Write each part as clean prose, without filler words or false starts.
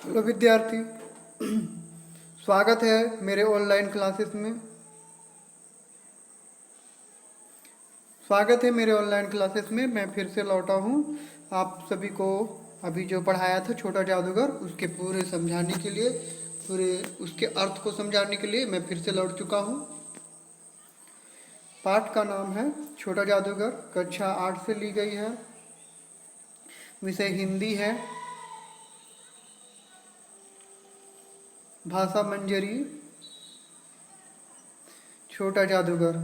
Hello विद्यार्थी, स्वागत है मेरे ऑनलाइन क्लासेस में। मैं फिर से लौटा हूँ आप सभी को। अभी जो पढ़ाया था छोटा जादूगर, उसके पूरे समझाने के लिए, पूरे उसके अर्थ को समझाने के लिए मैं फिर से लौट चुका हूँ। पाठ का नाम है छोटा जादूगर, कक्षा 8 से ली गई है, विषय हिंदी है, भाषा मंजरी, छोटा जादूगर।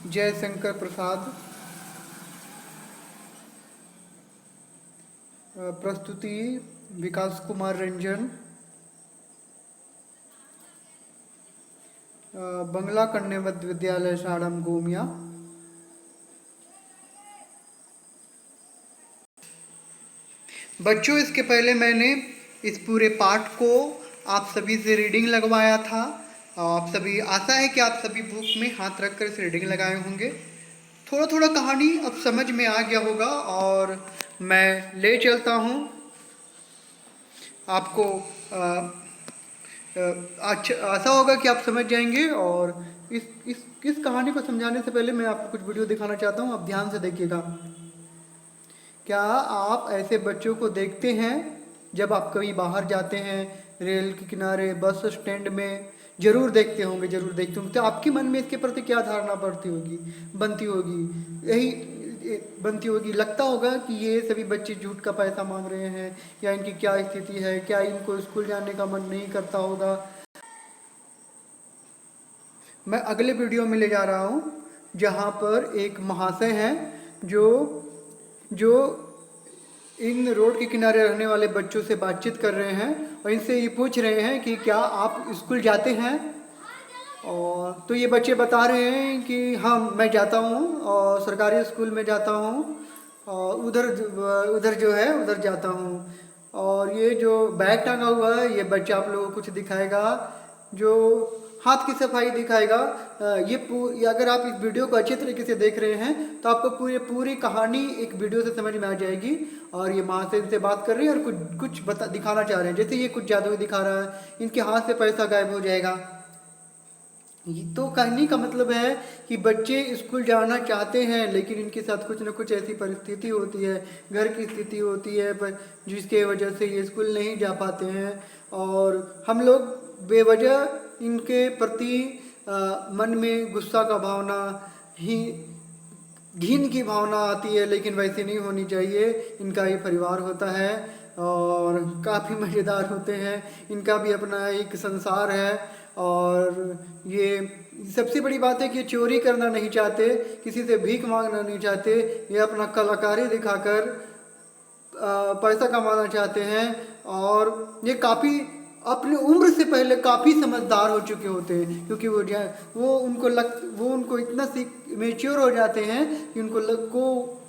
जयशंकर प्रसाद, प्रस्तुति विकास कुमार रंजन, बंगला कन्या मध्य विद्यालय साड़म गोमिया। बच्चों, इसके पहले मैंने इस पूरे पाठ को आप सभी से रीडिंग लगवाया था। आप सभी, आशा है कि आप सभी बुक में हाथ रखकर इस रीडिंग लगाए होंगे। थोड़ा थोड़ा कहानी अब समझ में आ गया होगा और मैं ले चलता हूँ आपको। अच्छा, आशा होगा कि आप समझ जाएंगे। और इस कहानी को समझाने से पहले मैं आपको कुछ वीडियो दिखाना चाहता हूँ, आप ध्यान से देखिएगा। क्या आप ऐसे बच्चों को देखते हैं जब आप कभी बाहर जाते हैं, रेल के किनारे, बस स्टैंड में? जरूर देखते होंगे, जरूर देखते होंगे। तो आपके मन में इसके प्रति क्या धारणा बनती होगी? यही बनती होगी, लगता होगा कि ये सभी बच्चे झूठ का पैसा मांग रहे हैं, या इनकी क्या स्थिति है, क्या इनको स्कूल जाने का मन नहीं करता होगा। मैं अगले वीडियो में ले जा रहा हूँ जहाँ पर एक महाशय हैं जो जो इन रोड के किनारे रहने वाले बच्चों से बातचीत कर रहे हैं और इनसे ये पूछ रहे हैं कि क्या आप स्कूल जाते हैं। और तो ये बच्चे बता रहे हैं कि हाँ, मैं जाता हूँ और सरकारी स्कूल में जाता हूँ, और उधर उधर जो है उधर जाता हूँ। और ये जो बैग टांगा हुआ है, ये बच्चा आप लोगों को कुछ दिखाएगा, जो हाथ की सफाई दिखाएगा। ये अगर आप इस वीडियो को अच्छे तरीके से देख रहे हैं तो आपको पूरी कहानी एक वीडियो से समझ में आ जाएगी। और ये माँ से इनसे बात कर रही है और कुछ कुछ दिखाना चाह रहे हैं, जैसे ये कुछ जादू दिखा रहा है, इनके हाथ से पैसा गायब हो जाएगा। तो कहने का मतलब है कि बच्चे स्कूल जाना चाहते हैं, लेकिन इनके साथ कुछ न कुछ ऐसी परिस्थिति होती है, घर की स्थिति होती है, पर जिसके वजह से ये स्कूल नहीं जा पाते हैं। और हम लोग बेवजह इनके प्रति मन में गुस्सा का भावना, ही घिन की भावना आती है, लेकिन वैसे नहीं होनी चाहिए। इनका ये परिवार होता है और काफ़ी मज़ेदार होते हैं, इनका भी अपना एक संसार है। और ये सबसे बड़ी बात है कि ये चोरी करना नहीं चाहते, किसी से भीख मांगना नहीं चाहते, ये अपना कलाकारी दिखाकर पैसा कमाना चाहते हैं। और ये काफ़ी अपनी उम्र से पहले काफ़ी समझदार हो चुके होते हैं, क्योंकि वो उनको इतना मेच्योर हो जाते हैं कि उनको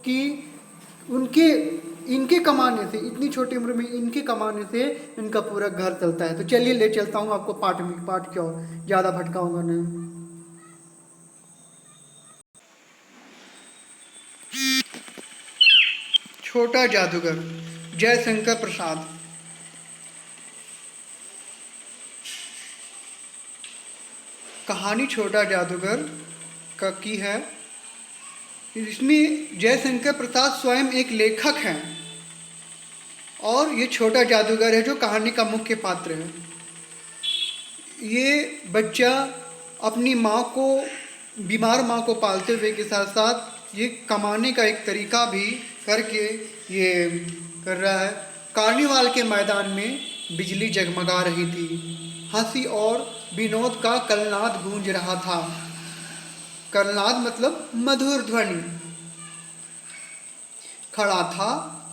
कि उनके इनके कमाने से, इतनी छोटी उम्र में इनके कमाने से इनका पूरा घर चलता है। तो चलिए ले चलता हूँ आपको पाठ क्यों ज़्यादा भटकाऊंगा नहीं। छोटा जादूगर, जयशंकर प्रसाद। कहानी छोटा जादूगर का की है। इसमें जयशंकर प्रसाद स्वयं एक लेखक हैं और ये छोटा जादूगर है जो कहानी का मुख्य पात्र है। ये बच्चा अपनी माँ को, बीमार माँ को पालते हुए के साथ साथ ये कमाने का एक तरीका भी करके ये कर रहा है। कार्निवाल के मैदान में बिजली जगमगा रही थी, हंसी और विनोद का कलनाद गूंज रहा था। कलनाद मतलब मधुर ध्वनि। खड़ा था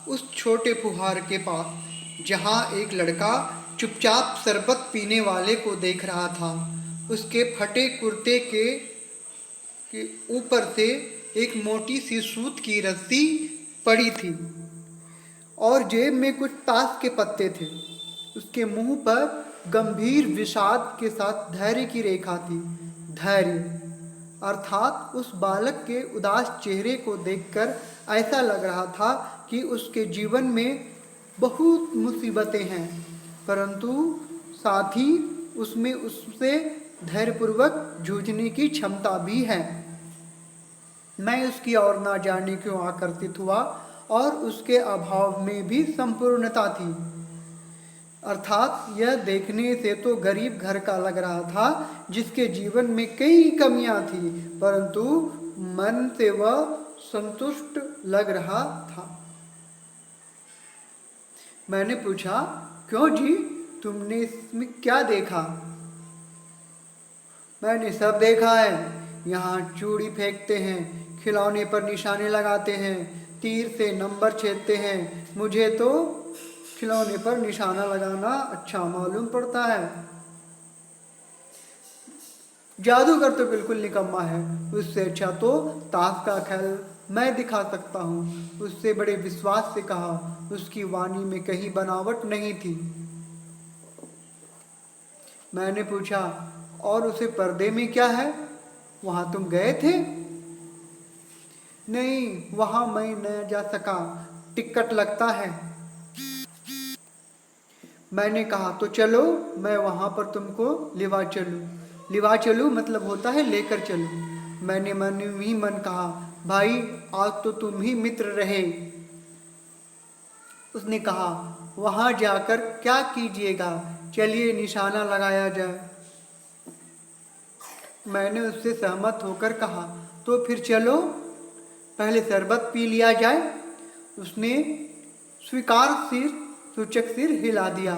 उस छोटे फुहार के पास जहाँ एक लड़का चुपचाप शरबत पीने वाले को देख रहा था। उसके फटे कुर्ते के ऊपर से एक मोटी सी सूत की रस्सी पड़ी थी और जेब में कुछ ताश के पत्ते थे। उसके मुंह पर गंभीर विषाद के साथ धैर्य की रेखा थी। धैर्य, अर्थात उस बालक के उदास चेहरे को देखकर ऐसा लग रहा था कि उसके जीवन में बहुत मुसीबतें हैं, परंतु साथ ही उसमें उससे धैर्यपूर्वक जूझने की क्षमता भी है। मैं उसकी ओर ना जाने क्यों आकर्षित हुआ और उसके अभाव में भी संपूर्णता थी। अर्थात यह देखने से तो गरीब घर का लग रहा था जिसके जीवन में कई कमियां थी, परंतु मन से वह संतुष्ट लग रहा था। मैंने पूछा, क्यों जी, तुमने इसमें क्या देखा? मैंने सब देखा है। यहाँ चूड़ी फेंकते हैं, खिलौने पर निशाने लगाते हैं, तीर से नंबर छेदते हैं। मुझे तो खिलौने पर निशाना लगाना अच्छा मालूम पड़ता है। जादूगर तो बिल्कुल निकम्मा है, उससे अच्छा तो ताश का खेल मैं दिखा सकता हूँ। उससे बड़े विश्वास से कहा। उसकी वाणी में कहीं बनावट नहीं थी। मैंने पूछा, और उसे पर्दे में क्या है? वहां तुम गए थे? नहीं, वहां मैं न जा सका, टिकट लगता है। मैंने कहा, तो चलो, मैं वहां पर तुमको लिवा चलूं। लिवा चलूं मतलब होता है लेकर चलूं। मैंने मन ही मन कहा, भाई आज तो तुम ही मित्र रहे। उसने कहा, वहां जाकर क्या कीजिएगा, चलिए निशाना लगाया जाए। मैंने उससे सहमत होकर कहा, तो फिर चलो, पहले शरबत पी लिया जाए। उसने स्वीकार सूचक सिर हिला दिया।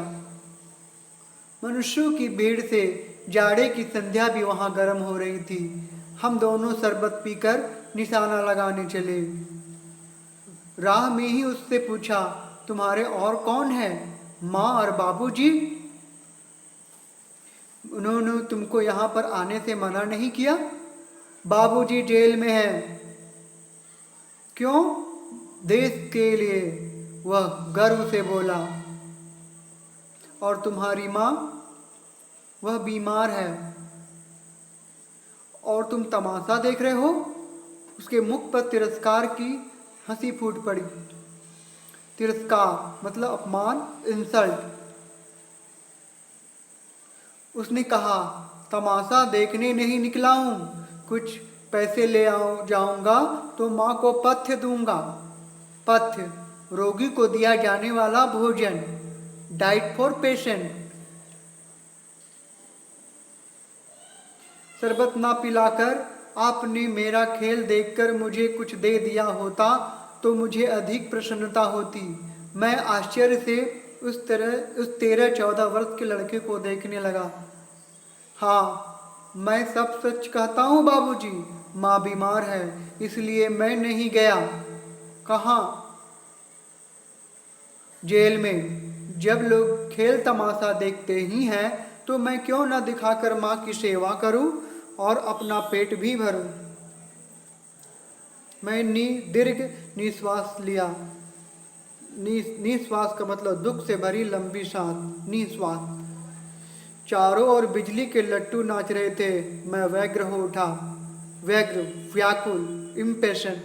मनुष्यों की भीड़ से जाड़े की संध्या भी वहां गर्म हो रही थी। हम दोनों शरबत पीकर निशाना लगाने चले। राह में ही उससे पूछा, तुम्हारे और कौन है, माँ और बाबूजी? उन्होंने तुमको यहाँ पर आने से मना नहीं किया? बाबूजी जेल में हैं। क्यों? देश के लिए, वह गर्व से बोला। और तुम्हारी माँ? वह बीमार है। और तुम तमाशा देख रहे हो? उसके मुख पर तिरस्कार की हंसी फूट पड़ी। तिरस्कार मतलब अपमान, इंसल्ट। उसने कहा, तमाशा देखने नहीं निकला हूँ, कुछ पैसे ले जाऊंगा तो माँ को पथ्य दूंगा। पथ्य, रोगी को दिया जाने वाला भोजन, डाइट फॉर पेशेंट। शरबत ना पिलाकर आपने मेरा खेल देखकर मुझे कुछ दे दिया होता तो मुझे अधिक प्रसन्नता होती। मैं आश्चर्य से उस 13-14 वर्ष के लड़के को देखने लगा। हाँ, मैं सब सच कहता हूँ बाबूजी, माँ बीमार है, इसलिए मैं नहीं गया। कहाँ? जेल में। जब लोग खेल तमाशा देखते ही हैं तो मैं क्यों न दिखाकर माँ की सेवा करूं और अपना पेट भी भरूं। मैं दीर्घ निश्वास लिया। निश्वास का मतलब दुख से भरी लंबी सांस, निश्वास। चारों ओर बिजली के लट्टू नाच रहे थे। मैं व्यग्र हो उठा, व्यग्र, व्याकुल, इम्पेशेंट।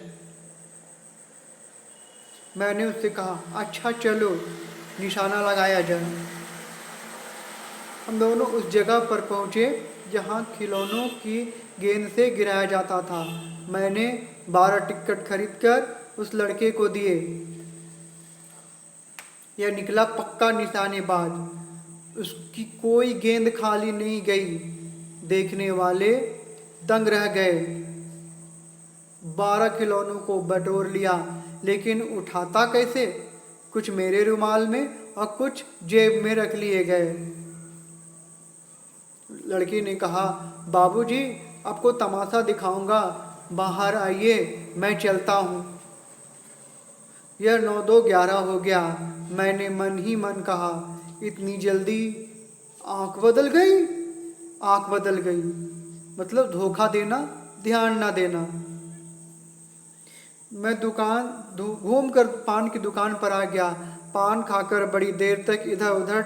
मैंने उससे कहा, अच्छा चलो निशाना लगाया जाए। हम दोनों उस जगह पर पहुंचे जहां खिलौनों की गेंद से गिराया जाता था। मैंने 12 टिकट खरीदकर उस लड़के को दिए। यह निकला पक्का निशानेबाज। उसकी कोई गेंद खाली नहीं गई। देखने वाले दंग रह गए। 12 खिलौनों को बटोर लिया, लेकिन उठाता कैसे? कुछ मेरे रुमाल में और कुछ जेब में रख लिए गए। लड़की ने कहा, बाबूजी आपको तमाशा दिखाऊंगा, बाहर आइए, मैं चलता हूँ। यह 9-2-11 हो गया। मैंने मन ही मन कहा, इतनी जल्दी आंख बदल गई। आंख बदल गई मतलब धोखा देना, ध्यान ना देना। मैं घूम कर पान की दुकान पर आ गया। पान खाकर बड़ी देर तक इधर उधर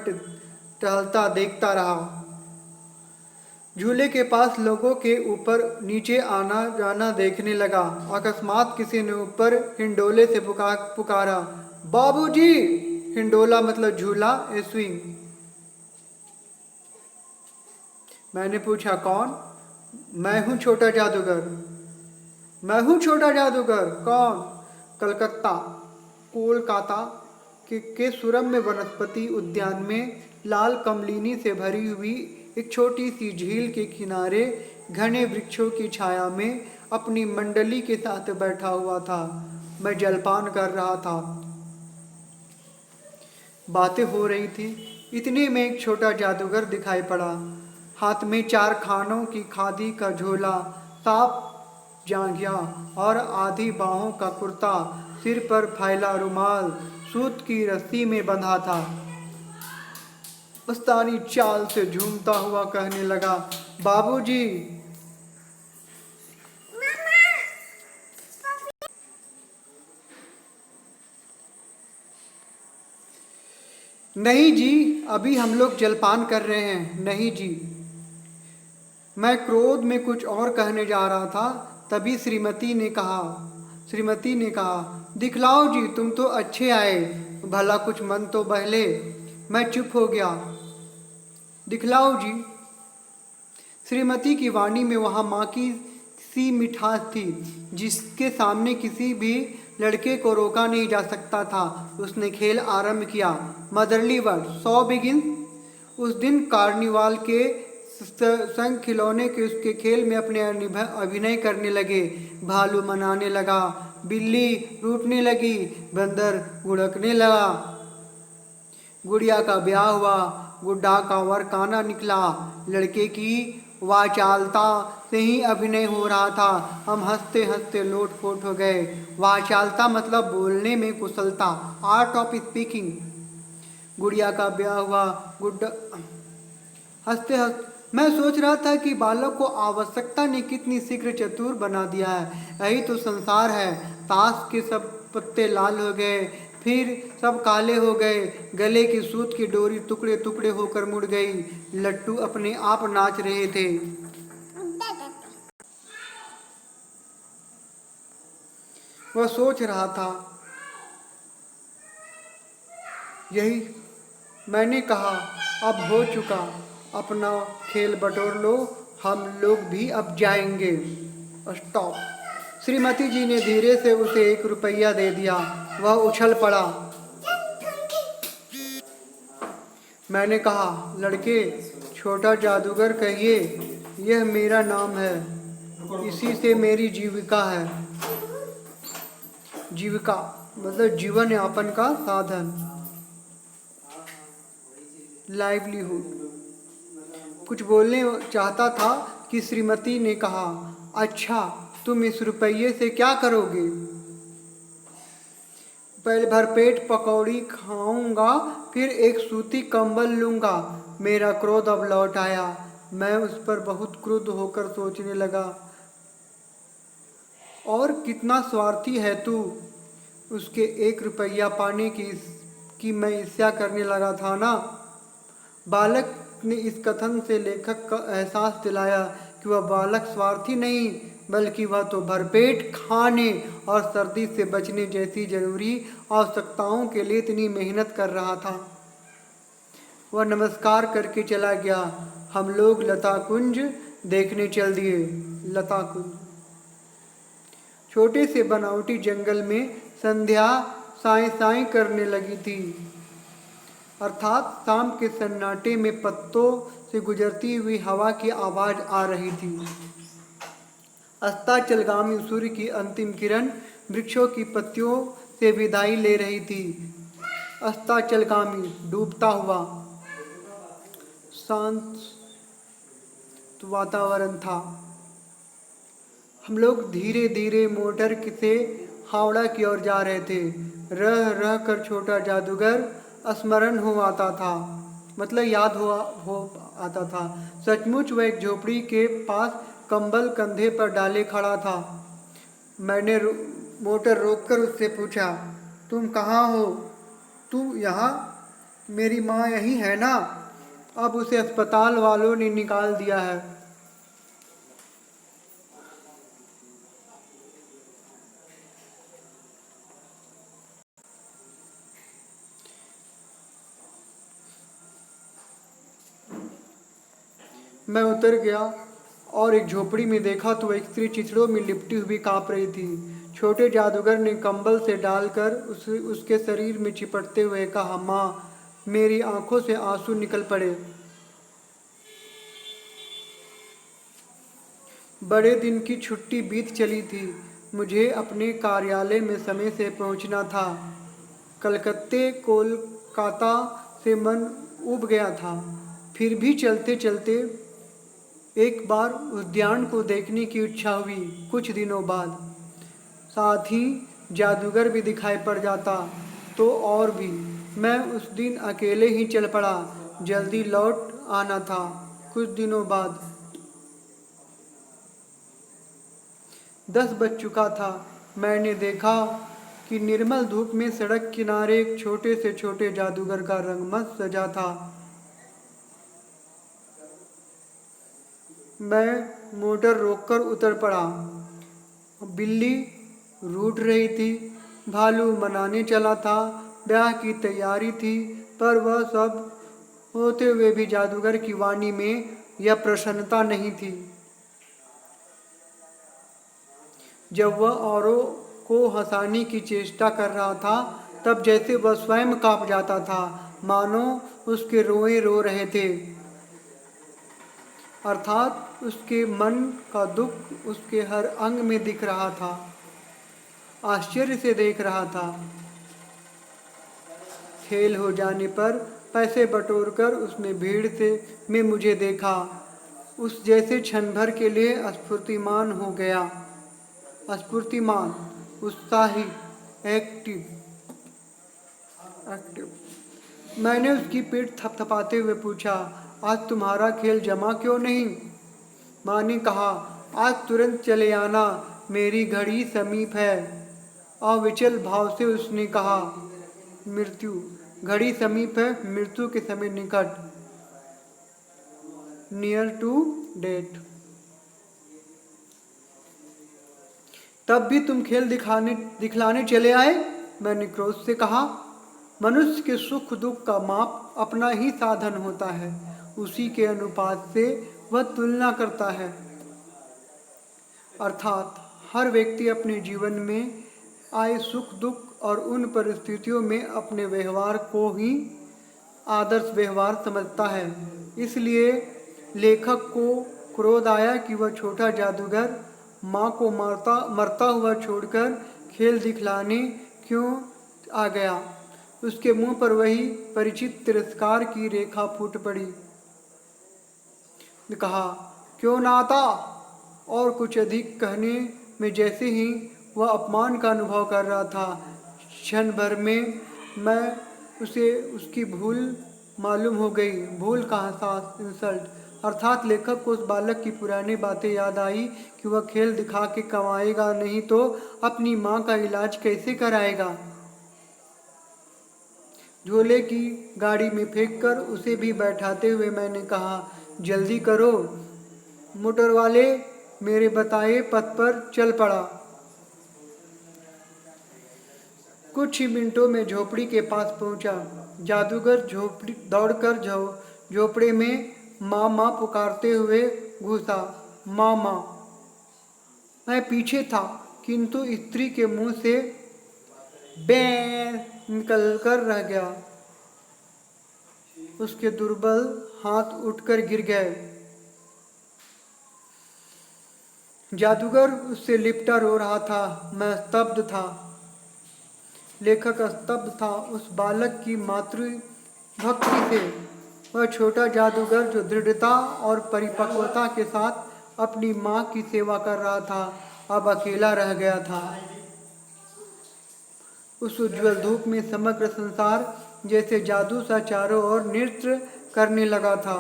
टहलता देखता रहा। झूले के पास लोगों के ऊपर नीचे आना जाना देखने लगा। अकस्मात किसी ने ऊपर हिंडोले से पुकारा, बाबूजी। हिंडोला मतलब झूला, ए स्विंग। मैंने पूछा, कौन? मैं हूँ छोटा जादूगर। मैं हूँ छोटा जादूगर। कौन? कलकत्ता कोलकाता के सुरम्य वनस्पति उद्यान में लाल कमलिनी से भरी हुई एक छोटी सी झील के किनारे घने वृक्षों की छाया में अपनी मंडली के साथ बैठा हुआ था। मैं जलपान कर रहा था। बातें हो रही थी। इतने में एक छोटा जादूगर दिखाई पड़ा। हाथ में 4 खानों की खादी का झोला, साफ जांघिया और आधी बाहों का कुर्ता, सिर पर फैला रुमाल सूत की रस्सी में बंधा था। उस्तानी चाल से झूमता हुआ कहने लगा, बाबूजी। नहीं जी, अभी हम लोग जलपान कर रहे हैं। नहीं जी। मैं क्रोध में कुछ और कहने जा रहा था, तभी श्रीमती ने कहा, दिखलाओ जी, तुम तो अच्छे आए, भला कुछ मन तो बहले। मैं चुप हो गया। दिखलाओ जी। श्रीमती की वाणी में वहाँ माँ की सी मिठास थी, जिसके सामने किसी भी लड़के को रोका नहीं जा सकता था। उसने खेल आरंभ किया। मदरली वर्ड, सौ बिगिन। उस दिन कार्निवाल के संग खिलौने के उसके खेल में अपने अभिनय करने लगे। भालू मनाने लगा, बिल्ली रूठने लगी, बंदर गुड़कने लगा। गुड़िया का ब्याह हुआ, गुड्डा का वर काना निकला। लड़के की वाचालता से ही अभिनय हो रहा था। हम हंसते हंसते लोटपोट हो गए। वाचालता मतलब बोलने में कुशलता, आर्ट ऑफ स्पीकिंग। गुड़िया का ब्याह हुआ, गुड्डा हंसते हंसते मैं सोच रहा था कि बालक को आवश्यकता ने कितनी शीघ्र चतुर बना दिया है। यही तो संसार है। ताश के सब पत्ते लाल हो गए, फिर सब काले हो गए। गले की सूत की डोरी टुकड़े टुकड़े होकर मुड़ गई। लट्टू अपने आप नाच रहे थे। वह सोच रहा था। यही मैंने कहा, अब हो चुका, अपना खेल बटोर लो, हम लोग भी अब जाएंगे। स्टॉप। श्रीमती जी ने धीरे से उसे 1 रुपया दे दिया। वह उछल पड़ा। मैंने कहा, लड़के, छोटा जादूगर कहिए, यह मेरा नाम है, इसी से मेरी जीविका है। जीविका मतलब जीवन यापन का साधन, लाइवलीहुड। कुछ बोलने चाहता था कि श्रीमती ने कहा, अच्छा, तुम इस रुपये से क्या करोगे? पहले भरपेट पकौड़ी खाऊंगा, फिर एक सूती कंबल लूंगा। मेरा क्रोध अब लौट आया। मैं उस पर बहुत क्रुद्ध होकर सोचने लगा, और कितना स्वार्थी है तू। उसके 1 रुपया पाने की मैं ईर्ष्या करने लगा था ना। बालक ने इस कथन से लेखक का एहसास दिलाया कि वह बालक स्वार्थी नहीं, बल्कि वह तो भरपेट खाने और सर्दी से बचने जैसी जरूरी आवश्यकताओं के लिए इतनी मेहनत कर रहा था। वह नमस्कार करके चला गया। हम लोग लता कुंज देखने चल दिए। लता कुंज छोटे से बनावटी जंगल में संध्या साई साई करने लगी थी, अर्थात शाम के सन्नाटे में पत्तों से गुजरती हुई हवा की आवाज़ आ रही थी। अस्ताचलगामी सूर्य की अंतिम किरण वृक्षों की पत्तियों से विदाई ले रही थी। अस्ताचलगामी, डूबता हुआ। शांत वातावरण था। हम लोग धीरे धीरे मोटर से हावड़ा की ओर जा रहे थे। रह रह कर छोटा जादूगर स्मरण हो आता था, मतलब याद हो आता था। सचमुच वह एक झोपड़ी के पास कंबल कंधे पर डाले खड़ा था। मैंने मोटर रोककर उससे पूछा, तुम कहाँ हो? तू यहाँ? मेरी माँ यहीं है ना? अब उसे अस्पताल वालों ने निकाल दिया है। मैं उतर गया और एक झोपड़ी में देखा तो एक स्त्री चिथड़ों में लिपटी हुई कांप रही थी। छोटे जादूगर ने कंबल से डालकर उसके शरीर में चिपटते हुए कहा, माँ। मेरी आंखों से आंसू निकल पड़े। बड़े दिन की छुट्टी बीत चली थी। मुझे अपने कार्यालय में समय से पहुंचना था। कोलकाता से मन उब गया था। फिर भी चलते चलते एक बार उद्यान को देखने की इच्छा हुई। कुछ दिनों बाद साथ ही जादूगर भी दिखाई पड़ जाता तो और भी। मैं उस दिन अकेले ही चल पड़ा। जल्दी लौट आना था। कुछ दिनों बाद 10 बज चुका था। मैंने देखा कि निर्मल धूप में सड़क किनारे एक छोटे से छोटे जादूगर का रंगमंच सजा था। मैं मोटर रोककर उतर पड़ा। बिल्ली रूठ रही थी। भालू मनाने चला था। ब्याह की तैयारी थी। पर वह सब होते हुए भी जादूगर की वाणी में यह प्रसन्नता नहीं थी। जब वह औरों को हंसाने की चेष्टा कर रहा था तब जैसे वह स्वयं कांप जाता था, मानो उसके रोए रो रहे थे। अर्थात उसके मन का दुख उसके हर अंग में दिख रहा था। आश्चर्य से देख रहा था। खेल हो जाने पर पैसे बटोरकर उसने भीड़ से में मुझे देखा। उस जैसे क्षण भर के लिए स्फूर्तिमान हो गया। स्फूर्तिमान, उत्साही, एक्टिव। मैंने उसकी पीठ थपथपाते हुए पूछा, आज तुम्हारा खेल जमा क्यों नहीं? माँ ने कहा, आज तुरंत चले आना, मेरी घड़ी समीप है। अविचल भाव से उसने कहा, मृत्यु घड़ी समीप है, मृत्यु के समय निकट, नियर टू डेथ। तब भी तुम खेल दिखलाने चले आए? मैंने क्रोध से कहा। मनुष्य के सुख दुख का माप अपना ही साधन होता है। उसी के अनुपात से वह तुलना करता है। अर्थात हर व्यक्ति अपने जीवन में आए सुख दुख और उन परिस्थितियों में अपने व्यवहार को ही आदर्श व्यवहार समझता है। इसलिए लेखक को क्रोध आया कि वह छोटा जादूगर माँ को मरता हुआ छोड़कर खेल दिखलाने क्यों आ गया। उसके मुंह पर वही परिचित तिरस्कार की रेखा फूट पड़ी। कहा, क्यों ना आता? और कुछ अधिक कहने में जैसे ही वह अपमान का अनुभव कर रहा था, क्षण भर में मैं उसे उसकी भूल मालूम हो गई। भूल का एहसास, इंसल्ट। अर्थात लेखक को उस बालक की पुरानी बातें याद आई कि वह खेल दिखा के कमाएगा नहीं तो अपनी माँ का इलाज कैसे कराएगा। झोले की गाड़ी में फेंककर उसे भी बैठाते हुए मैंने कहा, जल्दी करो। मोटर वाले मेरे बताए पथ पर चल पड़ा। कुछ ही मिनटों में झोपड़ी के पास पहुंचा। जादूगर दौड़कर झोपड़े में माँ माँ पुकारते हुए घुसा। माँ माँ। मैं पीछे था, किंतु स्त्री के मुंह से बैं निकलकर रह गया। उसके दुर्बल हाथ उठकर गिर गए। जादूगर उससे लिपटा रो रहा था। मैं स्तब्ध था। लेखक स्तब्ध था उस बालक की मातृ भक्ति से। वह छोटा जादूगर जो दृढ़ता और परिपक्वता के साथ अपनी माँ की सेवा कर रहा था, अब अकेला रह गया था। उस उज्जवल धूप में समग्र संसार जैसे जादू सा चारों ओर नृत्य करने लगा था।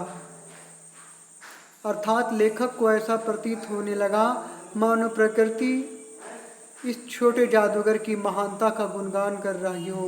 अर्थात लेखक को ऐसा प्रतीत होने लगा मानो प्रकृति इस छोटे जादूगर की महानता का गुणगान कर रही हो।